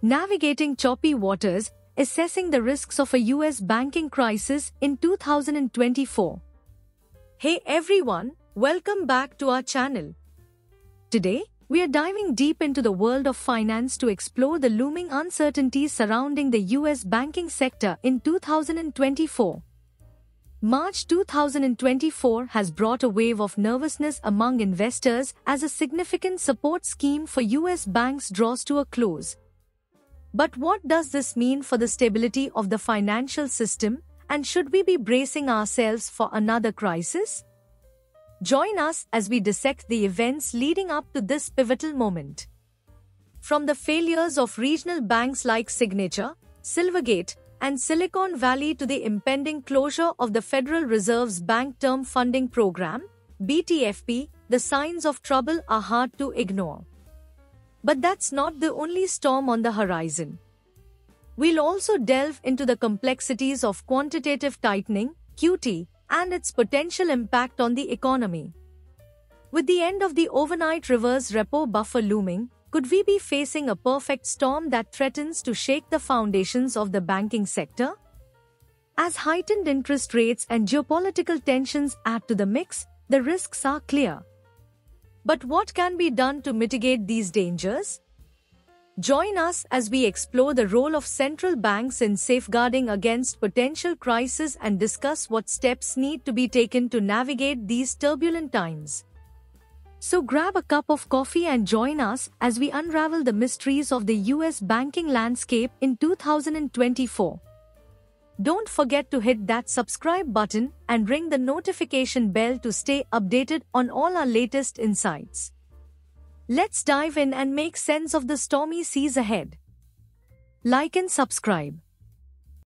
Navigating choppy waters, assessing the risks of a US banking crisis in 2024. Hey everyone, welcome back to our channel. Today, we are diving deep into the world of finance to explore the looming uncertainties surrounding the US banking sector in 2024. March 2024 has brought a wave of nervousness among investors as a significant support scheme for US banks draws to a close. But what does this mean for the stability of the financial system, and should we be bracing ourselves for another crisis? Join us as we dissect the events leading up to this pivotal moment. From the failures of regional banks like Signature, Silvergate, and Silicon Valley to the impending closure of the Federal Reserve's Bank Term Funding Program, BTFP, the signs of trouble are hard to ignore. But that's not the only storm on the horizon. We'll also delve into the complexities of quantitative tightening, QT, and its potential impact on the economy. With the end of the overnight reverse repo buffer looming, could we be facing a perfect storm that threatens to shake the foundations of the banking sector? As heightened interest rates and geopolitical tensions add to the mix, the risks are clear. But what can be done to mitigate these dangers? Join us as we explore the role of central banks in safeguarding against potential crises and discuss what steps need to be taken to navigate these turbulent times. So grab a cup of coffee and join us as we unravel the mysteries of the US banking landscape in 2024. Don't forget to hit that subscribe button and ring the notification bell to stay updated on all our latest insights. Let's dive in and make sense of the stormy seas ahead. Like and subscribe.